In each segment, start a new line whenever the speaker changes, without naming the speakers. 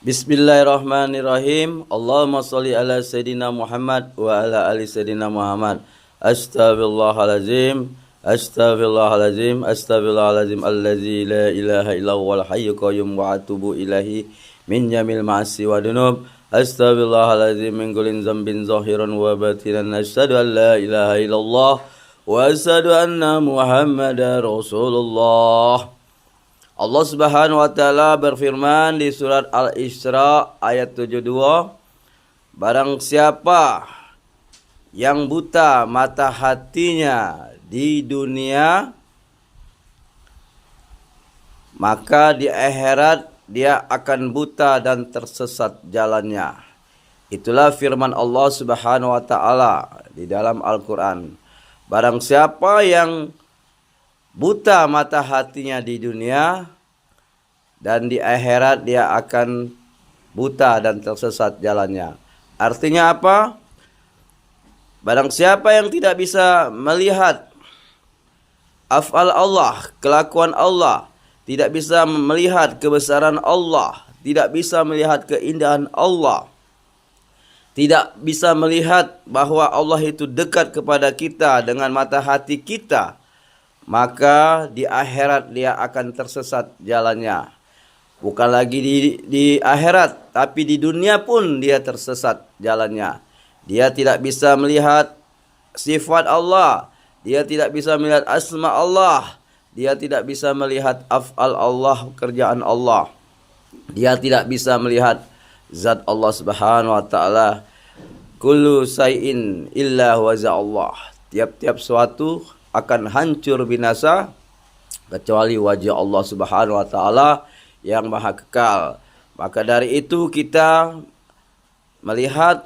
Bismillahirrahmanirrahim. Allahumma sholli ala Sayyidina Muhammad wa ala ali Sayyidina Muhammad. Astaghfirullahalazim. Astaghfirullahalazim. Astaghfirullahalazim. Allazi la ilaha illa huwal hayyul qayyum wa atubu ilaihi min jamil ma'asi wa dunub. Astaghfirullahalazim min kulli dzambin zahiran wa batinan. Asyhadu an la ilaha illallah wa asyhadu anna Muhammadar Rasulullah. Allah Subhanahu wa taala berfirman di surat Al-Isra ayat 72, barang siapa yang buta mata hatinya di dunia, maka di akhirat dia akan buta dan tersesat jalannya. Itulah firman Allah Subhanahu wa taala di dalam Al-Qur'an. Barang siapa yang buta mata hatinya di dunia, dan di akhirat dia akan buta dan tersesat jalannya. Artinya apa? Barang siapa yang tidak bisa melihat af'al Allah, kelakuan Allah, tidak bisa melihat kebesaran Allah, tidak bisa melihat keindahan Allah, tidak bisa melihat bahwa Allah itu dekat kepada kita dengan mata hati kita, maka di akhirat dia akan tersesat jalannya. Bukan lagi di akhirat, tapi di dunia pun dia tersesat jalannya. Dia tidak bisa melihat sifat Allah, dia tidak bisa melihat asma Allah, dia tidak bisa melihat af'al Allah, kerjaan Allah. Dia tidak bisa melihat zat Allah Subhanahu wa taala. Kullu syai'in illa huwa Allah. Tiap-tiap suatu akan hancur binasa kecuali wajah Allah Subhanahu wa taala yang maha kekal. Maka dari itu kita melihat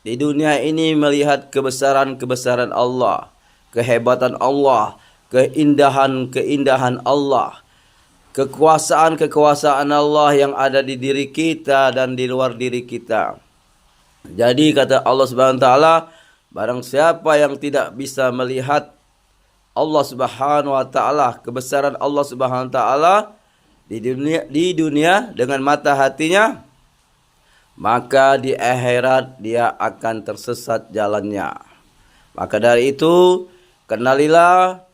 di dunia ini, melihat kebesaran-kebesaran Allah, kehebatan Allah, keindahan-keindahan Allah, kekuasaan-kekuasaan Allah yang ada di diri kita dan di luar diri kita. Jadi kata Allah Subhanahu wa taala, barang siapa yang tidak bisa melihat Allah Subhanahu wa taala, kebesaran Allah Subhanahu wa taala di dunia dengan mata hatinya, maka di akhirat dia akan tersesat jalannya. Maka dari itu, kenalilah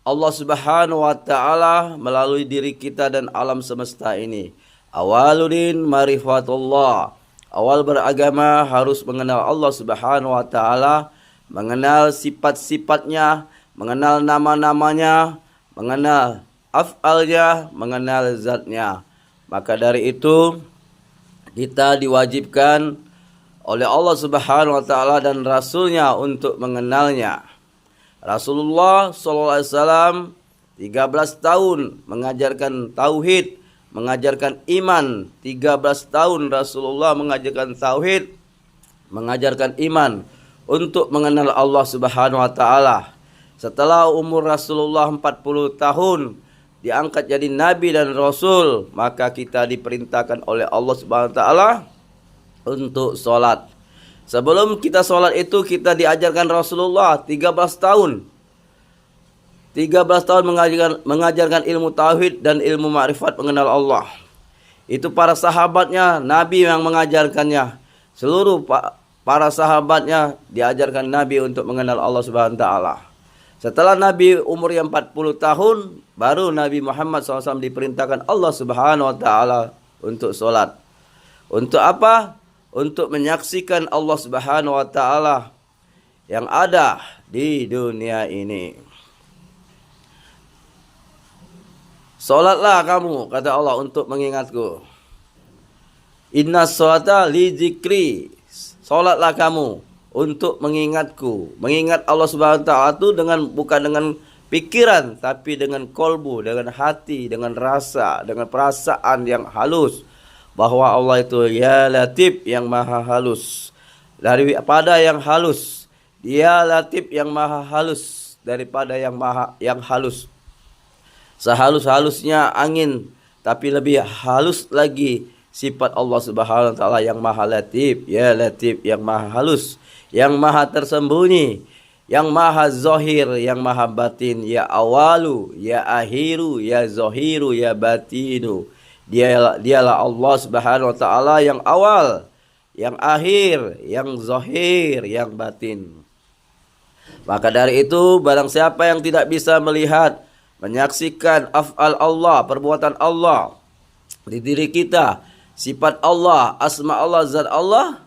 Allah Subhanahu wa taala melalui diri kita dan alam semesta ini. Awaludin marifatullah. Awal beragama harus mengenal Allah Subhanahu wa taala, mengenal sifat-sifatnya, mengenal nama-namanya, mengenal af'alnya, mengenal zatnya. Maka dari itu kita diwajibkan oleh Allah Subhanahu wa taala dan Rasulnya untuk mengenalnya. Rasulullah SAW 13 tahun mengajarkan tauhid, mengajarkan iman. 13 tahun Rasulullah mengajarkan tauhid, mengajarkan iman untuk mengenal Allah Subhanahu wa taala. Setelah umur Rasulullah 40 tahun diangkat jadi nabi dan rasul, maka kita diperintahkan oleh Allah Subhanahu wa taala untuk sholat. Sebelum kita sholat itu kita diajarkan Rasulullah 13 tahun. 13 tahun mengajarkan ilmu tauhid dan ilmu ma'rifat mengenal Allah. Itu para sahabatnya, Nabi yang mengajarkannya. Seluruh para sahabatnya diajarkan Nabi untuk mengenal Allah Subhanahu wa taala. Setelah Nabi umur yang 40 tahun, baru Nabi Muhammad SAW diperintahkan Allah Subhanahu wa taala untuk sholat. Untuk apa? Untuk menyaksikan Allah Subhanahu wa taala yang ada di dunia ini. Sholatlah kamu, kata Allah, untuk mengingatku. Inna sholata li dzikri. Sholatlah kamu untuk mengingatku. Mengingat Allah Subhanahu wa taala itu bukan dengan pikiran, tapi dengan kolbu, dengan hati, dengan rasa, dengan perasaan yang halus, bahwa Allah itu ya Latif, yang maha halus daripada yang halus. Dia Latif, yang maha halus daripada yang halus. Sehalus-halusnya angin, tapi lebih halus lagi sifat Allah Subhanahu wa taala yang maha Latif. Ya Latif, yang maha halus, yang maha tersembunyi, yang maha zahir, yang maha batin. Ya awalu, ya akhiru, ya zahiru, ya batinu. Dialah Allah Subhanahu wa taala yang awal, yang akhir, yang zahir, yang batin. Maka dari itu, barang siapa yang tidak bisa melihat, menyaksikan af'al Allah, perbuatan Allah di diri kita, sifat Allah, asma Allah, zat Allah,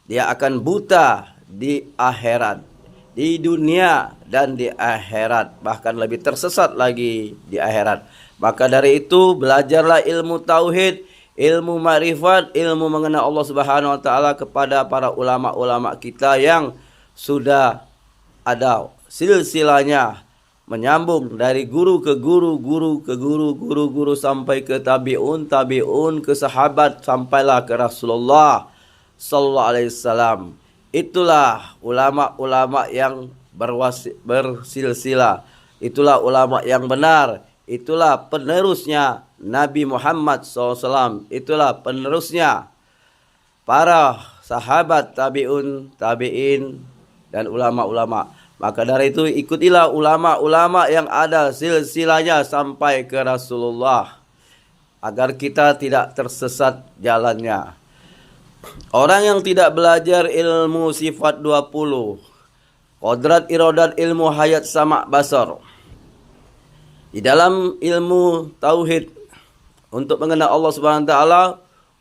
dia akan buta di akhirat, di dunia dan di akhirat, bahkan lebih tersesat lagi di akhirat. Maka dari itu, belajarlah ilmu tauhid, ilmu ma'rifat, ilmu mengenal Allah Subhanahu wa taala kepada para ulama-ulama kita yang sudah ada silsilahnya, menyambung dari guru ke guru, guru ke guru, guru sampai ke tabi'un, ke sahabat, sampailah ke Rasulullah sallallahu alaihi wasallam. Itulah ulama-ulama yang bersilsilah. Itulah ulama yang benar. Itulah penerusnya Nabi Muhammad SAW. Itulah penerusnya para sahabat, tabi'in, dan ulama-ulama. Maka dari itu ikutilah ulama-ulama yang ada silsilahnya sampai ke Rasulullah, agar kita tidak tersesat jalannya. Orang yang tidak belajar ilmu sifat 20, qadrat, iradat, ilmu hayat, sama, basar, di dalam ilmu tauhid untuk mengenal Allah Subhanahu wa taala,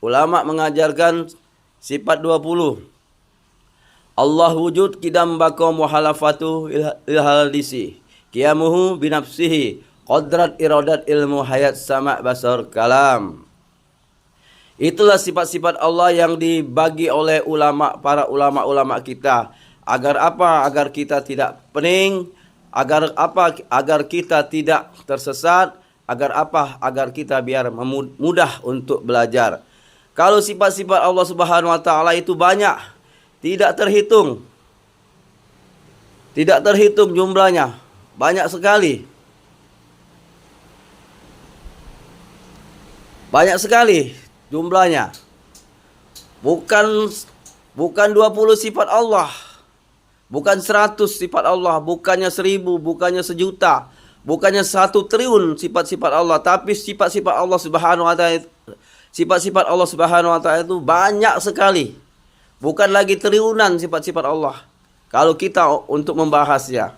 ulama mengajarkan sifat 20. Allah wujud, kidam, baqa, muhalafatu, ilhadisi, qiyamuhu binafsihi, qadrat, iradat, ilmu hayat, sama, basar, kalam. Itulah sifat-sifat Allah yang dibagi oleh para ulama-ulama kita. Agar apa? Agar kita tidak pening. Agar apa? Agar kita tidak tersesat. Agar apa? Agar kita biar mudah untuk belajar. Kalau sifat-sifat Allah Subhanahu wa taala itu banyak, tidak terhitung. Tidak terhitung jumlahnya. Banyak sekali. Banyak sekali jumlahnya. Bukan 20 sifat Allah. Bukan 100 sifat Allah, bukannya 1000, bukannya 1.000.000, bukannya 1 triliun sifat-sifat Allah, tapi sifat-sifat Allah Subhanahu wa taala, sifat-sifat Allah Subhanahu wa taala itu banyak sekali. Bukan lagi triliunan sifat-sifat Allah kalau kita untuk membahasnya.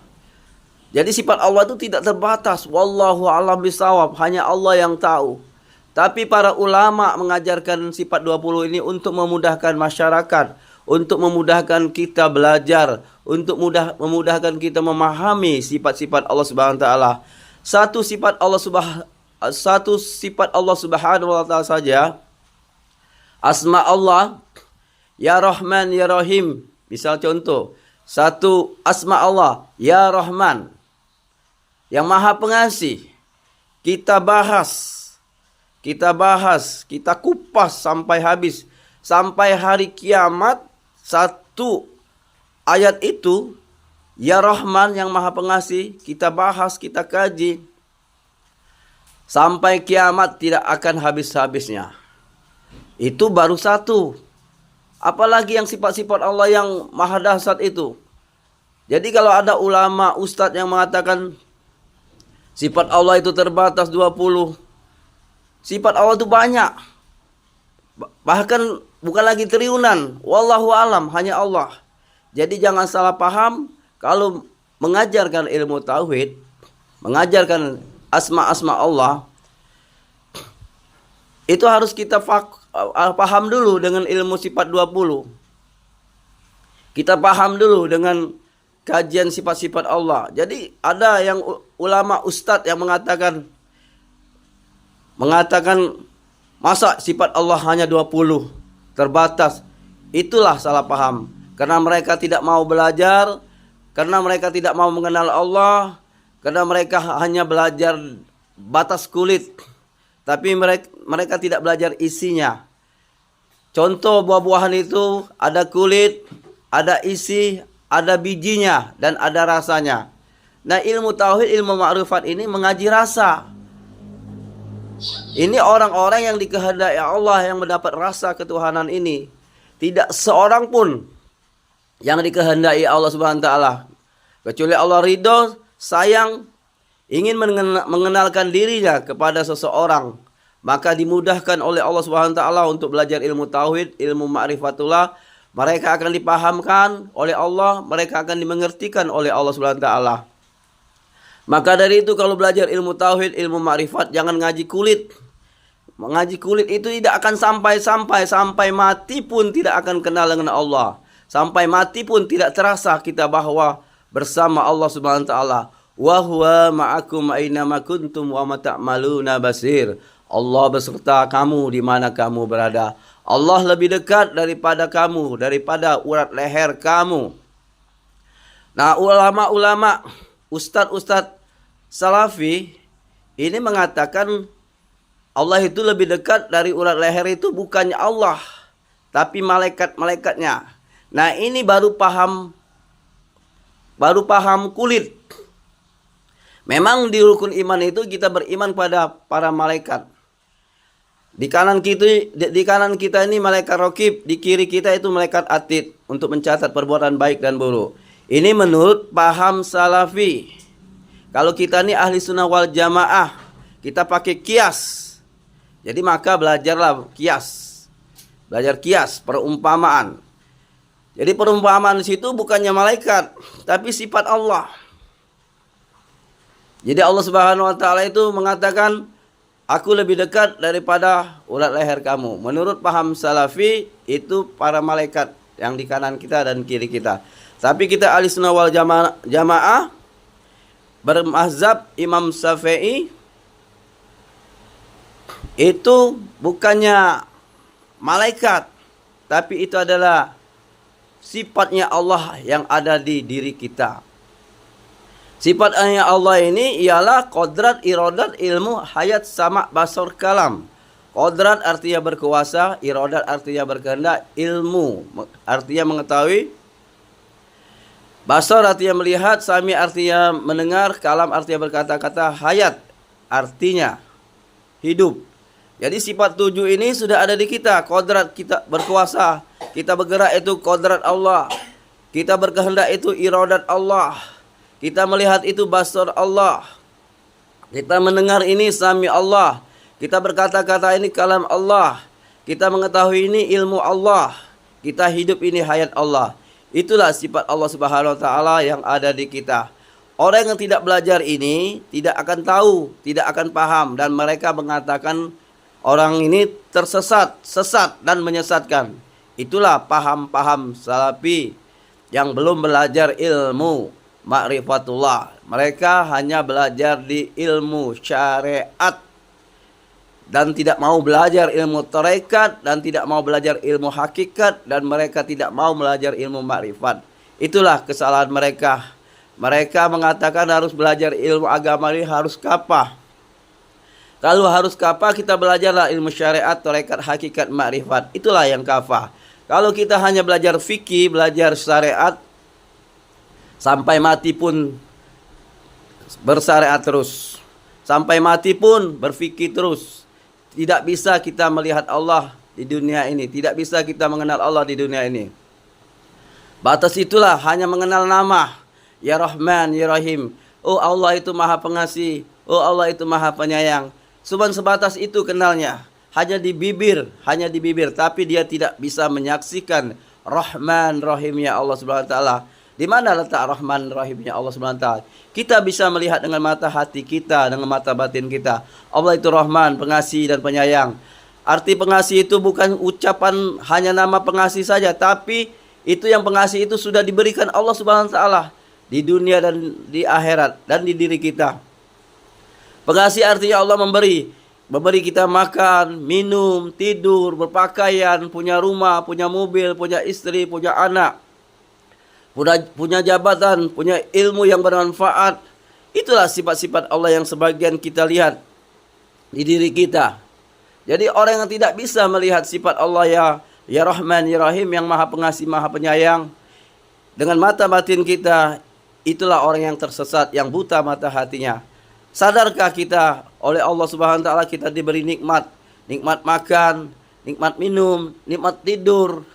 Jadi sifat Allah itu tidak terbatas. Wallahu a'lam bishawab, hanya Allah yang tahu. Tapi para ulama mengajarkan sifat 20 ini untuk memudahkan masyarakat, untuk memudahkan kita belajar, untuk memudahkan kita memahami sifat-sifat Allah Subhanahu wa taala. Satu sifat Allah Subhanahu wa taala saja, asma Allah, ya Rahman, ya Rahim. Misal contoh, satu asma Allah, ya Rahman, yang Maha Pengasih. Kita bahas, kita kupas sampai habis, sampai hari kiamat. Satu ayat itu, ya Rahman yang Maha Pengasih, kita bahas, kita kaji, sampai kiamat tidak akan habis-habisnya. Itu baru satu. Apalagi yang sifat-sifat Allah yang maha dahsyat itu. Jadi kalau ada ulama, ustadz yang mengatakan sifat Allah itu terbatas 20. Sifat Allah itu banyak. Bahkan bukan lagi triliunan. Wallahu alam, hanya Allah. Jadi jangan salah paham kalau mengajarkan ilmu tauhid, mengajarkan asma-asma Allah, itu harus kita paham dulu dengan ilmu sifat 20. Kita paham dulu dengan kajian sifat-sifat Allah. Jadi ada yang ulama ustadz yang mengatakan masa sifat Allah hanya 20, terbatas. Itulah salah paham. Karena mereka tidak mau belajar, karena mereka tidak mau mengenal Allah, karena mereka hanya belajar batas kulit, tapi mereka tidak belajar isinya. Contoh buah-buahan itu ada kulit, ada isi, ada bijinya, dan ada rasanya. Nah, ilmu tauhid, ilmu ma'rifat ini mengaji rasa. Ini orang-orang yang dikehendaki Allah yang mendapat rasa ketuhanan ini. Tidak seorang pun yang dikehendaki Allah Subhanahu wa taala, kecuali Allah ridho, sayang, ingin mengenalkan dirinya kepada seseorang, maka dimudahkan oleh Allah Subhanahu wa taala untuk belajar ilmu tauhid, ilmu ma'rifatullah. Mereka akan dipahamkan oleh Allah, mereka akan dimengertikan oleh Allah Subhanahu wa taala. Maka dari itu kalau belajar ilmu tauhid, ilmu ma'rifat, jangan ngaji kulit. Mengaji kulit itu tidak akan sampai mati pun tidak akan kenal dengan Allah. Sampai mati pun tidak terasa kita bahwa bersama Allah Subhanahu wa taala. Wa huwa ma'akum aina ma kuntum wa ma ta'maluna basir. Allah beserta kamu di mana kamu berada. Allah lebih dekat daripada kamu, daripada urat leher kamu. Nah, ulama-ulama, ustadz-ustadz salafi ini mengatakan Allah itu lebih dekat dari urat leher itu bukannya Allah, tapi malaikat-malaikatnya. Nah, ini baru paham kulit. Memang di rukun iman itu kita beriman pada para malaikat. Di kanan kita ini malaikat raqib, di kiri kita itu malaikat atid untuk mencatat perbuatan baik dan buruk. Ini menurut paham salafi. Kalau kita ini ahli sunnah wal jamaah, kita pakai kias. Jadi maka belajarlah kias. Belajar kias, perumpamaan. Jadi perumpamaan di situ bukannya malaikat, tapi sifat Allah. Jadi Allah Subhanahu wa taala itu mengatakan, aku lebih dekat daripada urat leher kamu. Menurut paham salafi itu para malaikat yang di kanan kita dan kiri kita. Tapi kita ahli sunnah wal jamaah bermazhab Imam Syafi'i itu bukannya malaikat, tapi itu adalah sifatnya Allah yang ada di diri kita. Sifatnya Allah ini ialah kodrat, iradat, ilmu, hayat, sama, basar, kalam. Kodrat artinya berkuasa, iradat artinya berkehendak, ilmu artinya mengetahui, basar artinya melihat, sami artinya mendengar, kalam artinya berkata-kata, hayat artinya hidup. Jadi sifat 7 ini sudah ada di kita. Kodrat kita berkuasa, kita bergerak itu kodrat Allah, kita berkehendak itu iradat Allah, kita melihat itu basar Allah, kita mendengar ini sami Allah, kita berkata-kata ini kalam Allah, kita mengetahui ini ilmu Allah, kita hidup ini hayat Allah. Itulah sifat Allah Subhanahu wa taala yang ada di kita. Orang yang tidak belajar ini tidak akan tahu, tidak akan paham, dan mereka mengatakan orang ini tersesat, sesat dan menyesatkan. Itulah paham-paham salafi yang belum belajar ilmu ma'rifatullah. Mereka hanya belajar di ilmu syariat dan tidak mau belajar ilmu tarekat dan tidak mau belajar ilmu hakikat, dan mereka tidak mau belajar ilmu ma'rifat. Itulah kesalahan mereka. Mereka mengatakan harus belajar ilmu agama ini harus kafah. Kalau harus kafah, kita belajarlah ilmu syariat, tarekat, hakikat, ma'rifat. Itulah yang kafah. Kalau kita hanya belajar fikih, belajar syariat, sampai mati pun bersyariat terus. Sampai mati pun berfikih terus. Tidak bisa kita melihat Allah di dunia ini. Tidak bisa kita mengenal Allah di dunia ini. Batas itulah hanya mengenal nama. Ya Rahman, Ya Rahim. Oh Allah itu maha pengasih. Oh Allah itu maha penyayang. Cuman sebatas itu kenalnya. Hanya di bibir. Tapi dia tidak bisa menyaksikan Rahman, Rahimnya Allah Subhanahu wa taala. Di mana letak Rahman, Rahimnya Allah Subhanahu wa taala? Kita bisa melihat dengan mata hati kita, dengan mata batin kita. Allah itu Rahman, pengasih dan penyayang. Arti pengasih itu bukan ucapan hanya nama pengasih saja, tapi itu yang pengasih itu sudah diberikan Allah Subhanahu wa taala di dunia dan di akhirat dan di diri kita. Pengasih artinya Allah memberi kita makan, minum, tidur, berpakaian, punya rumah, punya mobil, punya istri, punya anak, punya jabatan, punya ilmu yang bermanfaat. Itulah sifat-sifat Allah yang sebagian kita lihat di diri kita. Jadi orang yang tidak bisa melihat sifat Allah ya Rahman, Ya Rahim, yang maha pengasih, maha penyayang, dengan mata batin kita, itulah orang yang tersesat, yang buta mata hatinya. Sadarkah kita oleh Allah Subhanahu wa taala kita diberi nikmat, nikmat makan, nikmat minum, nikmat tidur?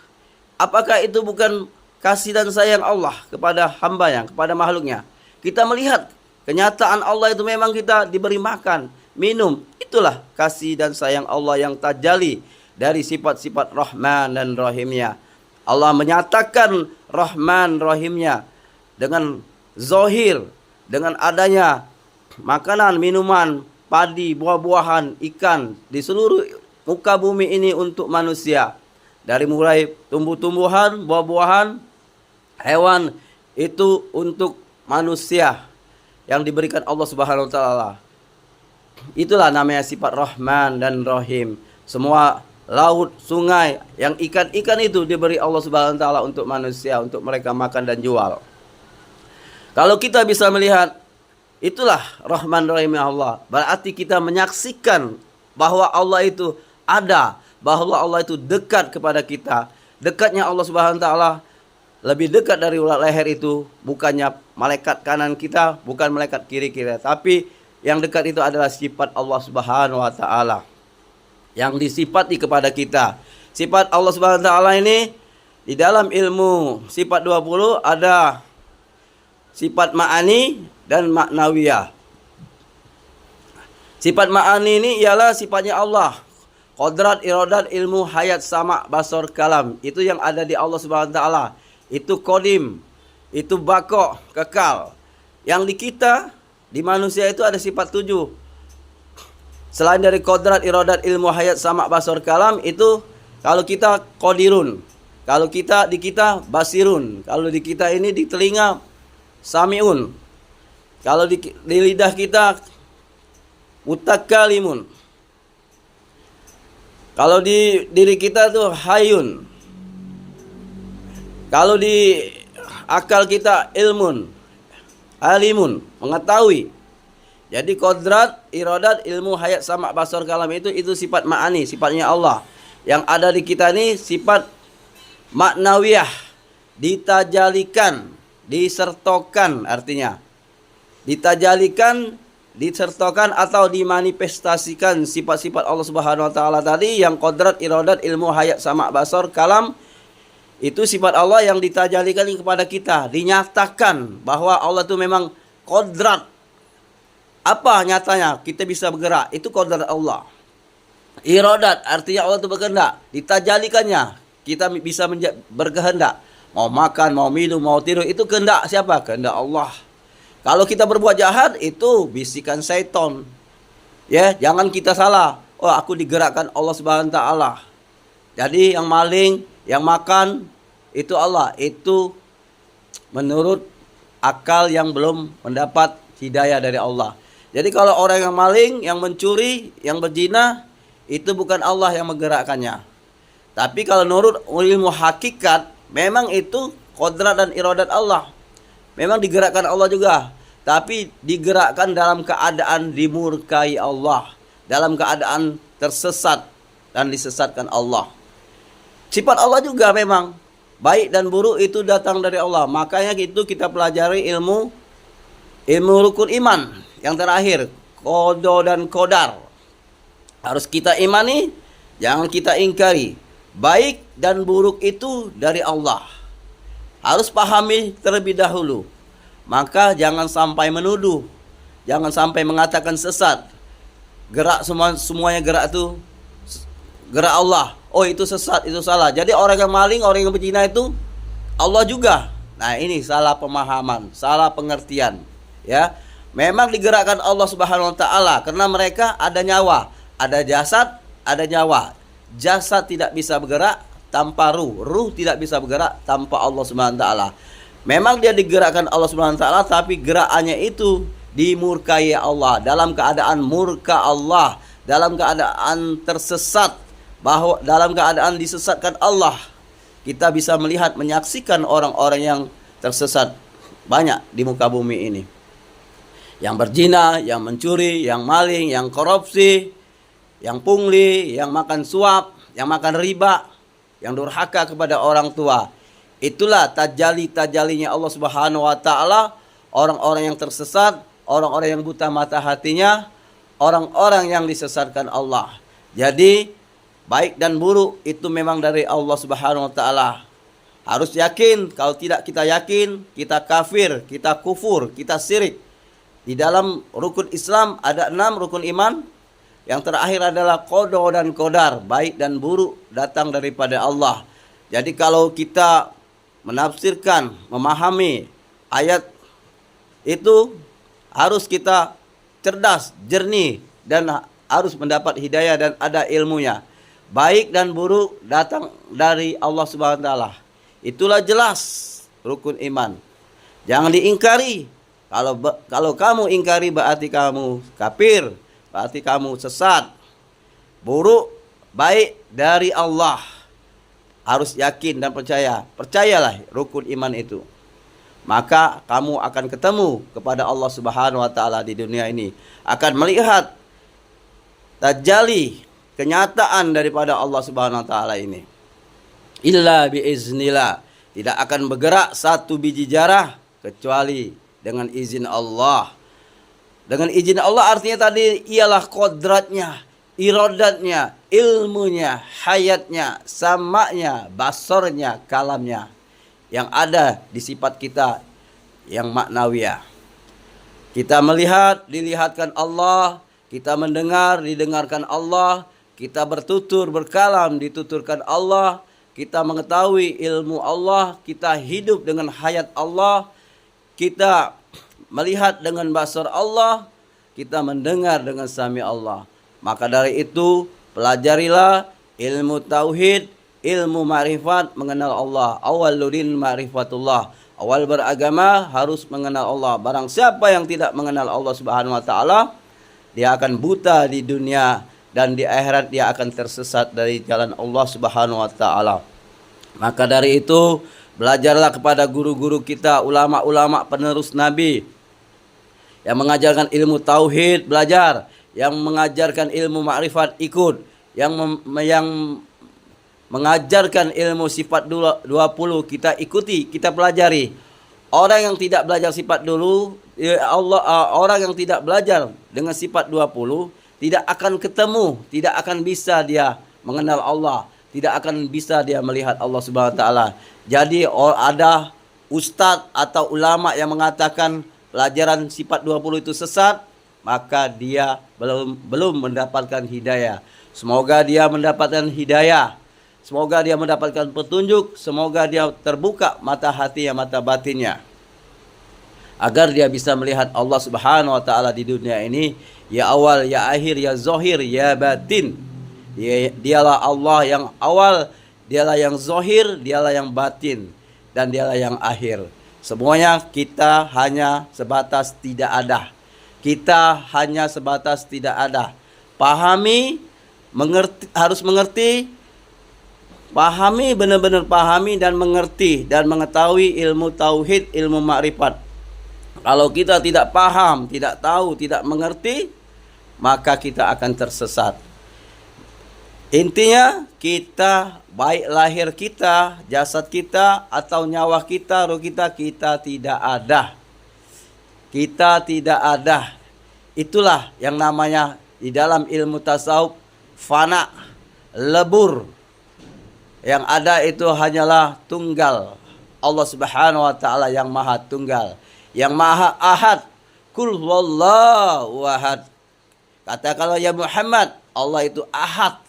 Apakah itu bukan kasih dan sayang Allah kepada hambanya, kepada makhluknya? Kita melihat kenyataan Allah itu memang kita diberi makan, minum. itulah kasih dan sayang Allah yang tajalli dari sifat-sifat Rahman dan Rahimnya. Allah menyatakan Rahman Rahimnya dengan zahir, dengan adanya makanan, minuman, padi, buah-buahan, ikan di seluruh muka bumi ini untuk manusia. Dari mulai tumbuh-tumbuhan, buah-buahan, hewan itu untuk manusia yang diberikan Allah Subhanahu wa taala. Itulah namanya sifat Rahman dan Rahim. Semua laut, sungai, yang ikan-ikan itu diberi Allah Subhanahu wa taala untuk manusia, untuk mereka makan dan jual. Kalau kita bisa melihat itulah Rahman Rahim Allah, berarti kita menyaksikan bahwa Allah itu ada, bahwa Allah itu dekat kepada kita. Dekatnya Allah Subhanahu wa taala lebih dekat dari ulat leher itu bukannya malaikat kanan kita, bukan malaikat kiri kita, tapi yang dekat itu adalah sifat Allah Subhanahu wa taala yang disifati kepada kita. Sifat Allah Subhanahu wa taala ini di dalam ilmu sifat 20 ada sifat ma'ani dan maknawiyah. Sifat ma'ani ini ialah sifatnya Allah. Qadrat, iradat, ilmu, hayat, sama, basar, kalam. Itu yang ada di Allah Subhanahu wa taala. Itu qadim, itu baqo, kekal. Yang di kita, di manusia itu ada sifat 7. Selain dari qadrat, iradat, ilmu, hayat, sama, basar, kalam, itu kalau kita qadirun. Kalau kita di kita basirun. Kalau di kita ini di telinga samiun. Kalau di lidah kita mutakalimun. Kalau di diri kita tuh hayun. Kalau di akal kita ilmun, alimun, mengetahui. Jadi kodrat, iradat, ilmu, hayat, sama, basar, kalam itu sifat ma'ani, sifatnya Allah. Yang ada di kita ini sifat maknawiyah, ditajalikan, disertokan artinya. Ditajalikan, disertokan atau dimanifestasikan sifat-sifat Allah Subhanahu wa taala tadi yang kodrat, iradat, ilmu, hayat, sama, basar, kalam. Itu sifat Allah yang ditajalikan kepada kita, dinyatakan bahwa Allah itu memang kodrat. Apa nyatanya? Kita bisa bergerak, itu kodrat Allah. Iradat artinya Allah itu berkehendak, ditajalikannya. Kita bisa berkehendak. Mau makan, mau minum, mau tidur, itu kehendak siapa? Kehendak Allah. Kalau kita berbuat jahat, itu bisikan syaitan. Ya, jangan kita salah. Oh, aku digerakkan Allah Subhanahu wa taala. Jadi yang maling, yang makan itu Allah, itu menurut akal yang belum mendapat hidayah dari Allah. Jadi kalau orang yang maling, yang mencuri, yang berzina, itu bukan Allah yang menggerakkannya. Tapi kalau menurut ilmu hakikat, memang itu kodrat dan iradat Allah. Memang digerakkan Allah juga, tapi digerakkan dalam keadaan dimurkai Allah, dalam keadaan tersesat dan disesatkan Allah. Sifat Allah juga memang baik dan buruk itu datang dari Allah. Makanya itu kita pelajari ilmu rukun iman yang terakhir, qada dan qadar. Harus kita imani, jangan kita ingkari. Baik dan buruk itu dari Allah. Harus pahami terlebih dahulu. Maka jangan sampai menuduh, jangan sampai mengatakan sesat. Gerak semuanya gerak itu gerak Allah. Oh, itu sesat, itu salah. Jadi orang yang maling, orang yang berzina itu Allah juga. Nah, ini salah pemahaman, salah pengertian. Ya, memang digerakkan Allah Subhanahu wa taala karena mereka ada nyawa, ada jasad, ada nyawa. Jasad tidak bisa bergerak tanpa ruh, ruh tidak bisa bergerak tanpa Allah Subhanahu wa taala. Memang dia digerakkan Allah Subhanahu wa taala, tapi gerakannya itu dimurkai Allah, dalam keadaan murka Allah, dalam keadaan tersesat, bahwa dalam keadaan disesatkan Allah. Kita bisa melihat, menyaksikan orang-orang yang tersesat banyak di muka bumi ini. Yang berzina, yang mencuri, yang maling, yang korupsi, yang pungli, yang makan suap, yang makan riba, yang durhaka kepada orang tua. Itulah tajali-tajalinya Allah Subhanahu wa taala, orang-orang yang tersesat, orang-orang yang buta mata hatinya, orang-orang yang disesatkan Allah. Jadi baik dan buruk itu memang dari Allah Subhanahu wa taala. Harus yakin, kalau tidak kita yakin, kita kafir, kita kufur, kita syirik. Di dalam rukun Islam ada 6 rukun iman. Yang terakhir adalah qada dan qadar, baik dan buruk datang daripada Allah. Jadi kalau kita menafsirkan, memahami ayat itu, harus kita cerdas, jernih, dan harus mendapat hidayah dan ada ilmunya. Baik dan buruk datang dari Allah Subhanahu wa taala. Itulah jelas rukun iman. Jangan diingkari. Kalau kamu ingkari berarti kamu kafir, berarti kamu sesat. Buruk, baik dari Allah. Harus yakin dan percaya. Percayalah rukun iman itu. Maka kamu akan ketemu kepada Allah Subhanahu wa taala di dunia ini. Akan melihat tajalli, kenyataan daripada Allah Subhanahu wa taala ini. Illa biiznillah. Tidak akan bergerak satu biji zarah kecuali dengan izin Allah. Dengan izin Allah artinya tadi ialah kodratnya, iradatnya, ilmunya, hayatnya, samanya, basarnya, kalamnya. Yang ada di sifat kita yang maknawiyah. Kita melihat, dilihatkan Allah. Kita mendengar, didengarkan Allah. Kita bertutur, berkalam, dituturkan Allah. Kita mengetahui ilmu Allah. Kita hidup dengan hayat Allah. Kita melihat dengan basar Allah. Kita mendengar dengan sami Allah. Maka dari itu, pelajarilah ilmu tauhid, ilmu ma'rifat, mengenal Allah. Awwaluddin ma'rifatullah. Awal beragama harus mengenal Allah. Barang siapa yang tidak mengenal Allah Subhanahu wa taala, dia akan buta di dunia dan di akhirat dia akan tersesat dari jalan Allah Subhanahu wa taala. Maka dari itu, belajarlah kepada guru-guru kita, ulama-ulama penerus Nabi yang mengajarkan ilmu tauhid, belajar, yang mengajarkan ilmu makrifat, ikut, yang mengajarkan ilmu sifat 20, kita ikuti, kita pelajari. Orang yang tidak belajar sifat dulu, orang yang tidak belajar dengan sifat 20 tidak akan ketemu, tidak akan bisa dia mengenal Allah, tidak akan bisa dia melihat Allah Subhanahu wa taala. Jadi ada ustadz atau ulama yang mengatakan pelajaran sifat 20 itu sesat, maka dia belum mendapatkan hidayah. Semoga dia mendapatkan hidayah. Semoga dia mendapatkan petunjuk. Semoga dia terbuka mata hatinya, mata batinnya, agar dia bisa melihat Allah Subhanahu wa taala di dunia ini. Ya awal, ya akhir, ya zahir, ya batin. Dialah Allah yang awal, dialah yang zahir, dialah yang batin, dan dialah yang akhir. Semuanya kita hanya sebatas tidak ada. Kita hanya sebatas tidak ada. Pahami, mengerti, harus mengerti. Pahami, benar-benar pahami dan mengerti dan mengetahui ilmu tauhid, ilmu makrifat. Kalau kita tidak paham, tidak tahu, tidak mengerti, maka kita akan tersesat. Intinya kita, baik lahir kita, jasad kita, atau nyawa kita, roh kita, kita tidak ada. Kita tidak ada. Itulah yang namanya di dalam ilmu tasawuf fana, lebur. Yang ada itu hanyalah tunggal. Allah Subhanahu wa taala yang maha tunggal, yang maha ahad. Kul wallahu ahad. Katakanlah ya Muhammad, Allah itu ahad,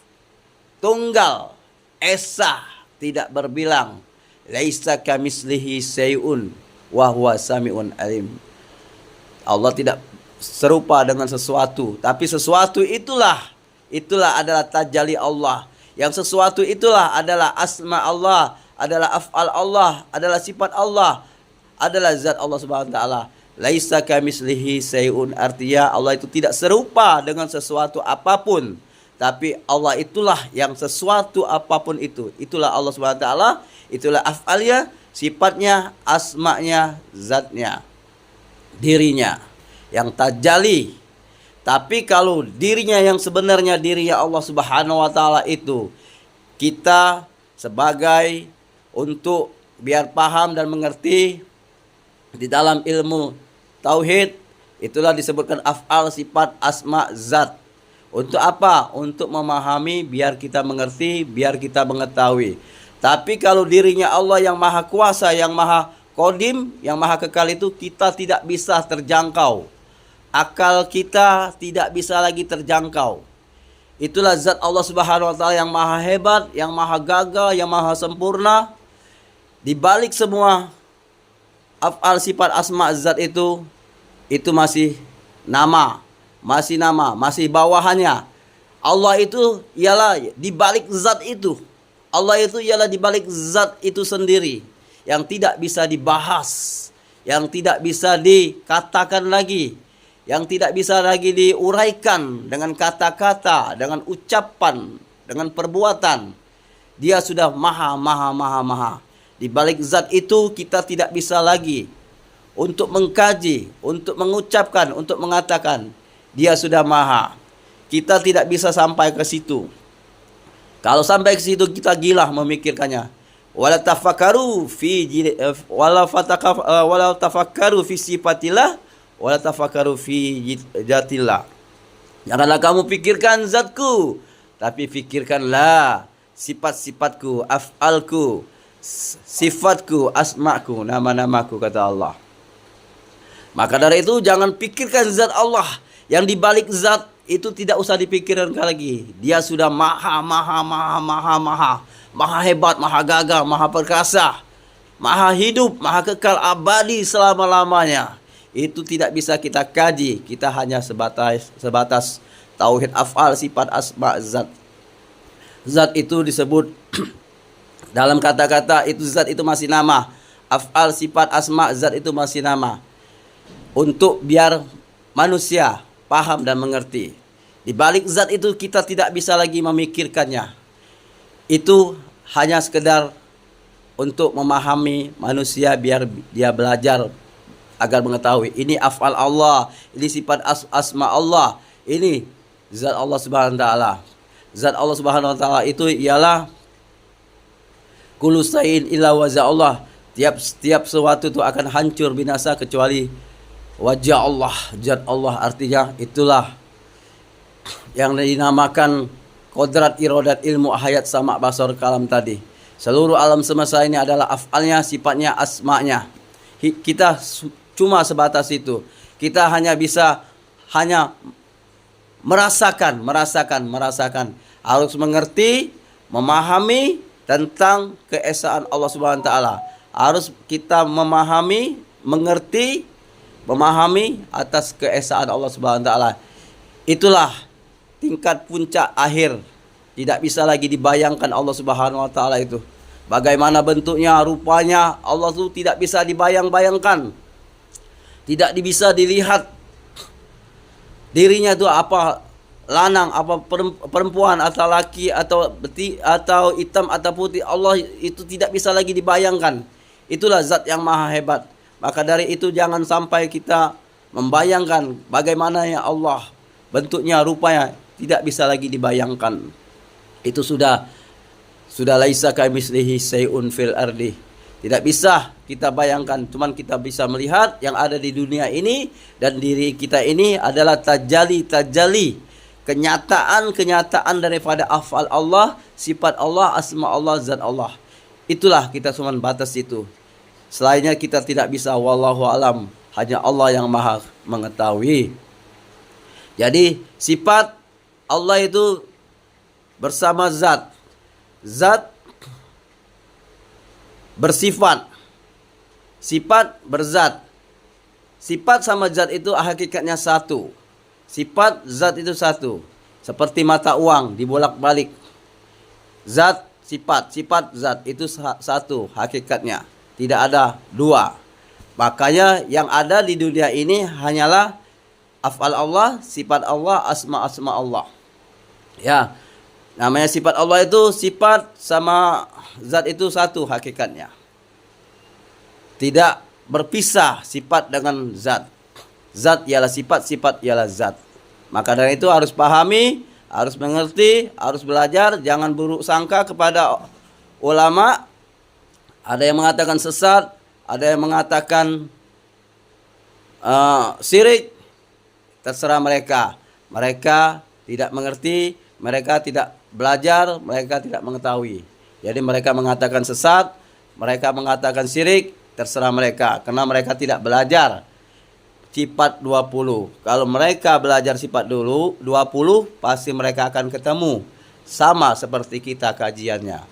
tunggal, esa, tidak berbilang. Laisa kamislihi syai'un wa huwa sami'un alim. Allah tidak serupa dengan sesuatu, tapi sesuatu itulah adalah tajalli Allah. Yang sesuatu itulah adalah asma Allah, adalah af'al Allah, adalah sifat Allah, adalah zat Allah Subhanahu wa taala. Laisa kamislihi syai'un, artinya Allah itu tidak serupa dengan sesuatu apapun. Tapi Allah itulah yang sesuatu apapun itu. Itulah Allah Subhanahu wa taala, itulah af'alnya, sifatnya, asma'nya, zatnya, dirinya yang tajalli. Tapi kalau dirinya yang sebenarnya, dirinya Allah Subhanahu wa taala itu, kita sebagai untuk biar paham dan mengerti di dalam ilmu tauhid, itulah disebutkan af'al, sifat, asma, zat. Untuk apa? Untuk memahami, biar kita mengerti, biar kita mengetahui. Tapi kalau dirinya Allah yang maha kuasa, yang maha qadim, yang maha kekal itu, kita tidak bisa terjangkau. Akal kita tidak bisa lagi terjangkau. Itulah zat Allah Subhanahu wa taala yang maha hebat, yang maha gagah, yang maha sempurna. Di balik semua af'al sifat asma zat itu masih nama, masih bawahannya. Allah itu ialah di balik zat itu. Allah itu ialah di balik zat itu sendiri yang tidak bisa dibahas, yang tidak bisa dikatakan lagi, yang tidak bisa lagi diuraikan dengan kata-kata, dengan ucapan, dengan perbuatan. Dia sudah maha. Di balik zat itu kita tidak bisa lagi untuk mengkaji, untuk mengucapkan, untuk mengatakan. Dia sudah maha. Kita tidak bisa sampai ke situ. Kalau sampai ke situ kita gila memikirkannya. Wala tafakkaru fi sifatillah wala tafakkaru fi jatillah. Janganlah kamu pikirkan zatku, tapi pikirkanlah sifat-sifatku, af'alku, sifatku, asmaku, nama-namaku, kata Allah. Maka dari itu jangan pikirkan zat Allah. Yang dibalik zat itu tidak usah dipikirkan lagi. Dia sudah maha hebat, maha gagah, maha perkasa, maha hidup, maha kekal abadi selama-lamanya. Itu tidak bisa kita kaji. Kita hanya sebatas tauhid af'al, sifat, asma, zat. Zat itu disebut dalam kata-kata itu, zat itu masih nama. Af'al, sifat, asma, zat itu masih nama. Untuk biar manusia paham dan mengerti. Di balik zat itu kita tidak bisa lagi memikirkannya. Itu hanya sekedar untuk memahami manusia biar dia belajar agar mengetahui ini af'al Allah, ini sifat asma Allah, ini zat Allah Subhanahu wa taala. Zat Allah Subhanahu wa taala itu ialah kullu shay'in illa wajha Allah. Tiap sesuatu itu akan hancur binasa kecuali wajah Allah, zat Allah. Artinya itulah yang dinamakan kodrat, irodat, ilmu, hayat, sama, basar, kalam tadi. Seluruh alam semesta ini adalah af'alnya, sifatnya, asma'nya. Kita cuma sebatas itu. Kita hanya bisa merasakan. Harus mengerti, memahami tentang keesaan Allah Subhanahu wa taala. Harus kita memahami, mengerti, memahami atas keesaan Allah Subhanahu wa taala. Itulah tingkat puncak akhir. Tidak bisa lagi dibayangkan Allah Subhanahu wa taala itu. Bagaimana bentuknya, rupanya, Allah itu tidak bisa dibayang-bayangkan. Tidak bisa dilihat. Dirinya itu apa, lanang, apa perempuan, atau laki, atau hitam atau putih. Allah itu tidak bisa lagi dibayangkan. Itulah zat yang maha hebat. Maka dari itu jangan sampai kita membayangkan bagaimana ya Allah, bentuknya, rupanya, tidak bisa lagi dibayangkan. Itu sudah laisa kamitslihi syai'un fil ardi. Tidak bisa kita bayangkan, cuman kita bisa melihat yang ada di dunia ini, dan diri kita ini adalah tajalli, kenyataan daripada afal Allah, sifat Allah, asma Allah, zat Allah. Itulah kita cuma batas itu. Selainnya kita tidak bisa, wallahu alam. Hanya Allah yang maha mengetahui. Jadi sifat Allah itu bersama zat. Zat bersifat, sifat berzat. Sifat sama zat itu hakikatnya satu. Sifat zat itu satu. Seperti mata uang dibolak-balik. Zat, sifat zat itu satu hakikatnya. Tidak ada dua. Makanya yang ada di dunia ini hanyalah af'al Allah, sifat Allah, asma Allah. Ya, namanya sifat Allah itu, sifat sama zat itu satu hakikatnya. Tidak berpisah sifat dengan zat. Zat ialah sifat, sifat ialah zat. Maka dari itu harus pahami, harus mengerti, harus belajar. Jangan buruk sangka kepada ulama. Ada yang mengatakan sesat, ada yang mengatakan syirik. Terserah mereka. Mereka tidak mengerti, mereka tidak belajar, mereka tidak mengetahui. Jadi mereka mengatakan sesat, mereka mengatakan syirik, terserah mereka. Karena mereka tidak belajar. sifat 20. Kalau mereka belajar sifat dulu 20, pasti mereka akan ketemu sama seperti kita kajiannya.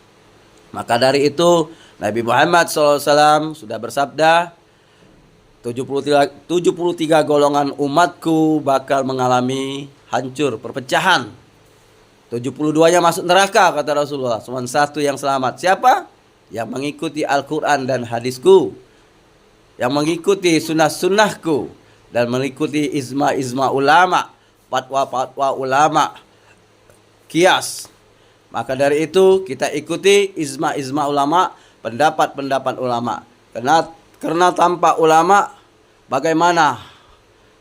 Maka dari itu Nabi Muhammad SAW sudah bersabda, 73 golongan umatku bakal mengalami hancur, perpecahan. 72-nya masuk neraka kata Rasulullah. Cuma satu yang selamat. Siapa? Yang mengikuti Al-Quran dan hadisku, yang mengikuti sunnah-sunnahku, dan mengikuti ijma ulama, fatwa karena kias. Maka dari itu kita ikuti ijma ulama, pendapat-pendapat ulama. Karena tanpa ulama, bagaimana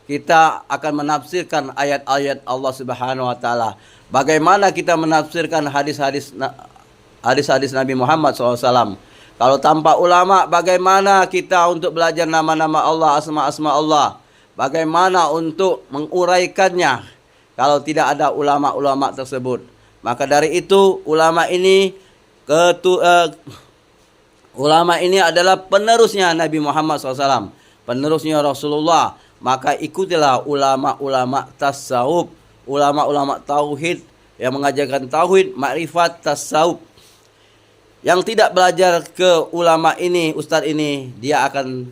kita akan menafsirkan ayat-ayat Allah Subhanahu wa taala? Bagaimana kita menafsirkan hadis-hadis Nabi Muhammad SAW? Kalau tanpa ulama, bagaimana kita untuk belajar nama-nama Allah, asma-asma Allah? Bagaimana untuk menguraikannya kalau tidak ada ulama-ulama tersebut? Maka dari itu ulama ini adalah penerusnya Nabi Muhammad SAW, penerusnya Rasulullah. Maka ikutilah ulama-ulama tasawuf, ulama-ulama tauhid yang mengajarkan tauhid, makrifat, tasawuf. Yang tidak belajar ke ulama ini, ustadz ini, dia akan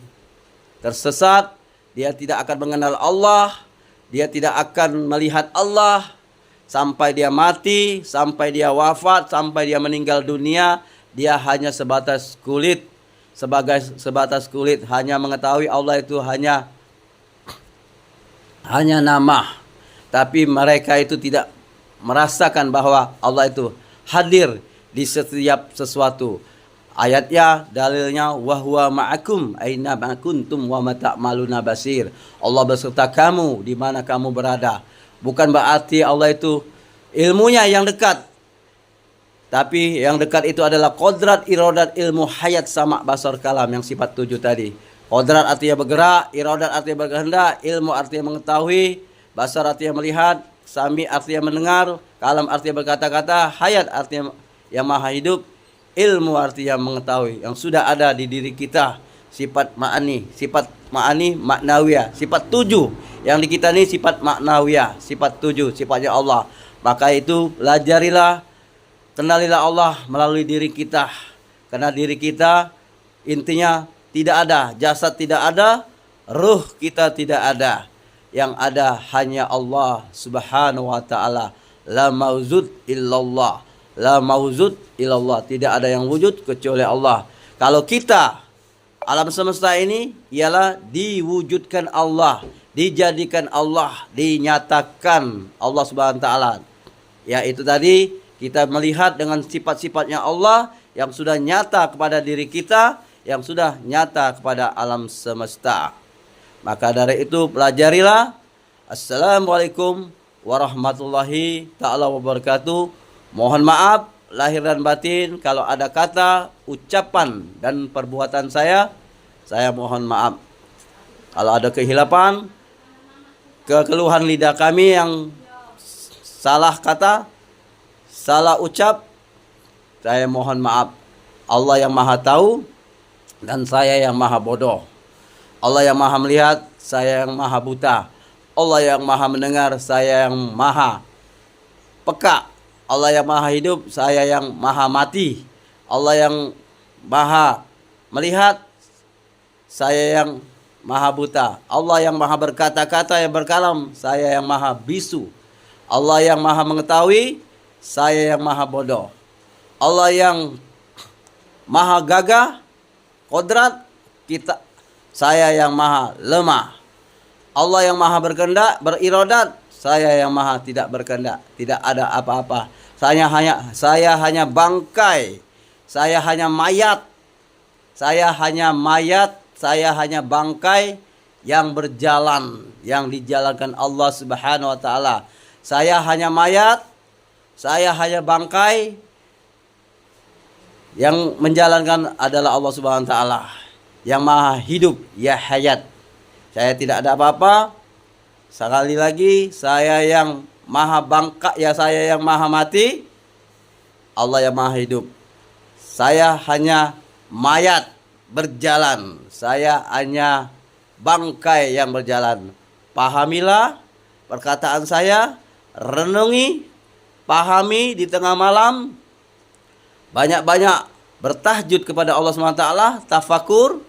tersesat, dia tidak akan mengenal Allah, dia tidak akan melihat Allah sampai dia mati, sampai dia wafat, sampai dia meninggal dunia. Dia hanya sebatas kulit, sebatas kulit, hanya mengetahui Allah itu hanya nama. Tapi mereka itu tidak merasakan bahwa Allah itu hadir di setiap sesuatu. Ayatnya, dalilnya, wa huwa ma'akum aina ma kuntum wa ma ta'maluna basir. Allah beserta kamu di mana kamu berada. Bukan berarti Allah itu ilmunya yang dekat. Tapi yang dekat itu adalah kodrat, iradat, ilmu, hayat, sama, basar, kalam, yang sifat 7 tadi. Kodrat artinya bergerak, iradat artinya berkehendak, ilmu artinya mengetahui, basar artinya melihat, sami artinya mendengar, kalam artinya berkata-kata, hayat artinya yang maha hidup, ilmu artinya mengetahui yang sudah ada di diri kita. Sifat ma'ani maknawiyah, sifat 7 yang di kita ini sifat maknawiyah, sifat 7 sifatnya Allah. Maka itu pelajarilah, kenalilah Allah melalui diri kita. Karena diri kita intinya tidak ada, jasad tidak ada, ruh kita tidak ada. Yang ada hanya Allah Subhanahu wa taala. La mauzud illallah. La mauzud illallah. Tidak ada yang wujud kecuali Allah. Kalau kita, alam semesta ini ialah diwujudkan Allah, dijadikan Allah, dinyatakan Allah Subhanahu wa taala. Ya itu tadi, kita melihat dengan sifat-sifatnya Allah yang sudah nyata kepada diri kita, yang sudah nyata kepada alam semesta. Maka dari itu pelajarilah. Assalamualaikum warahmatullahi ta'ala wabarakatuh. Mohon maaf lahir dan batin kalau ada kata, ucapan dan perbuatan saya mohon maaf. Kalau ada kehilapan, kekeluhan lidah kami yang salah kata, salah ucap, saya mohon maaf. Allah yang maha tahu dan saya yang maha bodoh. Allah yang maha melihat, saya yang maha buta. Allah yang maha mendengar, saya yang maha peka. Allah yang maha hidup, saya yang maha mati. Allah yang maha melihat, saya yang maha buta. Allah yang maha berkata-kata, yang berkalam, saya yang maha bisu. Allah yang maha mengetahui, saya yang maha bodoh. Allah yang maha gagah, kodrat, saya yang maha lemah. Allah yang maha berkehendak, berirodat, saya yang maha tidak berkehendak. Tidak ada apa-apa. Saya hanya bangkai. Saya hanya mayat. Saya hanya bangkai yang berjalan, yang dijalankan Allah Subhanahu wa taala. Saya hanya mayat, saya hanya bangkai, yang menjalankan adalah Allah Subhanahu wa taala, yang maha hidup, ya hayat. Saya tidak ada apa-apa. Sekali lagi, saya yang maha bangka, ya saya yang maha mati, Allah yang maha hidup. Saya hanya mayat berjalan. Saya hanya bangkai yang berjalan. Pahamilah perkataan saya, renungi, pahami di tengah malam, banyak-banyak bertahajud kepada Allah SWT, tafakur,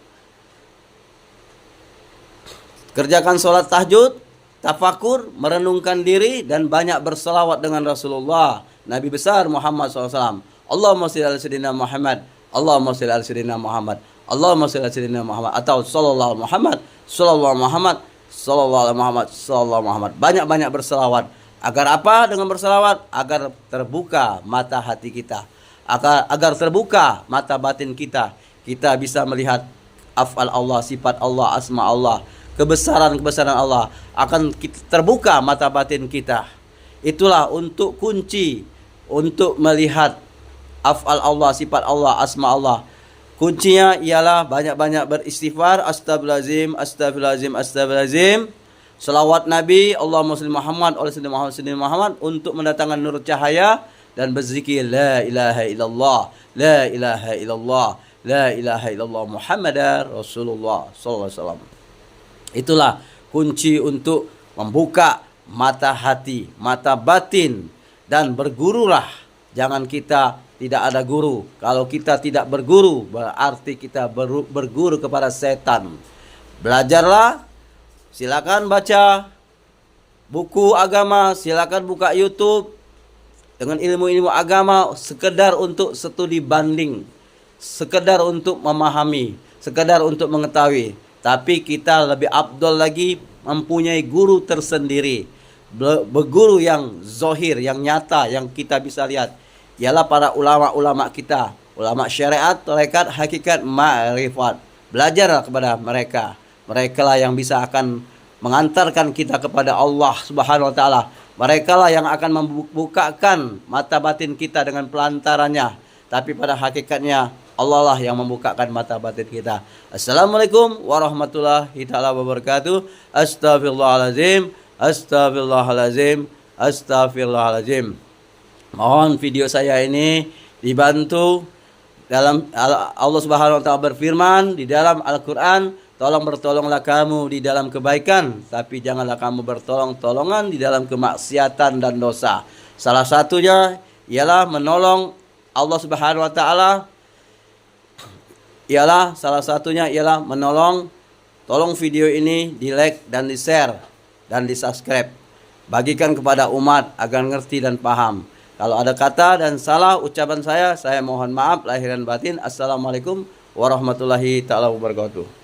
kerjakan sholat tahajud, tafakur, merenungkan diri, dan banyak berselawat dengan Rasulullah Nabi besar Muhammad SAW. Allahumma shalli ala sayyidina Muhammad, Allahumma shalli ala sayyidina Muhammad, Allahumma shalli ala sayyidina Muhammad, atau sallallahu Muhammad, sallallahu Muhammad, sallallahu Muhammad, sallallahu Muhammad. Banyak-banyak berselawat. Agar apa dengan berselawat? Agar terbuka mata hati kita, agar terbuka mata batin kita. Kita bisa melihat af'al Allah, sifat Allah, asma Allah, kebesaran-kebesaran Allah. Akan terbuka mata batin kita. Itulah untuk kunci untuk melihat af'al Allah, sifat Allah, asma Allah. Kuncinya ialah banyak-banyak beristighfar, astagfirullahalazim, astagfirullahalazim, astagfirullahalazim. Selawat Nabi, Allahumma shalli Muhammad, Allahumma shalli Muhammad, untuk mendatangkan nur cahaya, dan berzikir la ilaha illallah, la ilaha illallah, la ilaha illallah Muhammadar Rasulullah sallallahu alaihi wasallam. Itulah kunci untuk membuka mata hati, mata batin, dan bergurulah. Jangan kita tidak ada guru. Kalau kita tidak berguru, berarti kita berguru kepada setan. Belajarlah. Silakan baca buku agama, silakan buka YouTube dengan ilmu-ilmu agama, sekedar untuk studi banding, sekedar untuk memahami, sekedar untuk mengetahui. Tapi kita lebih afdal lagi mempunyai guru tersendiri, berguru yang zahir, yang nyata, yang kita bisa lihat, ialah para ulama-ulama kita, ulama syariat, tarekat, hakikat, ma'rifat. Belajarlah kepada mereka. Mereka lah yang bisa akan mengantarkan kita kepada Allah Subhanahu wa taala. Mereka lah yang akan membukakan mata batin kita dengan pelantarannya. Tapi pada hakikatnya Allah lah yang membukakan mata batin kita. Assalamualaikum warahmatullahi taala wabarakatuh. Astagfirullahalazim, astagfirullahalazim, astagfirullahalazim. Mohon video saya ini dibantu dalam Allah Subhanahu wa taala berfirman di dalam Al-Qur'an, bertolonglah kamu di dalam kebaikan, tapi janganlah kamu bertolong-tolongan di dalam kemaksiatan dan dosa. Salah satunya ialah menolong Allah Subhanahu wa taala, tolong video ini di-like dan di-share dan di-subscribe. Bagikan kepada umat agar ngerti dan paham. Kalau ada kata dan salah ucapan saya mohon maaf lahir dan batin. Assalamualaikum warahmatullahi taala wabarakatuh.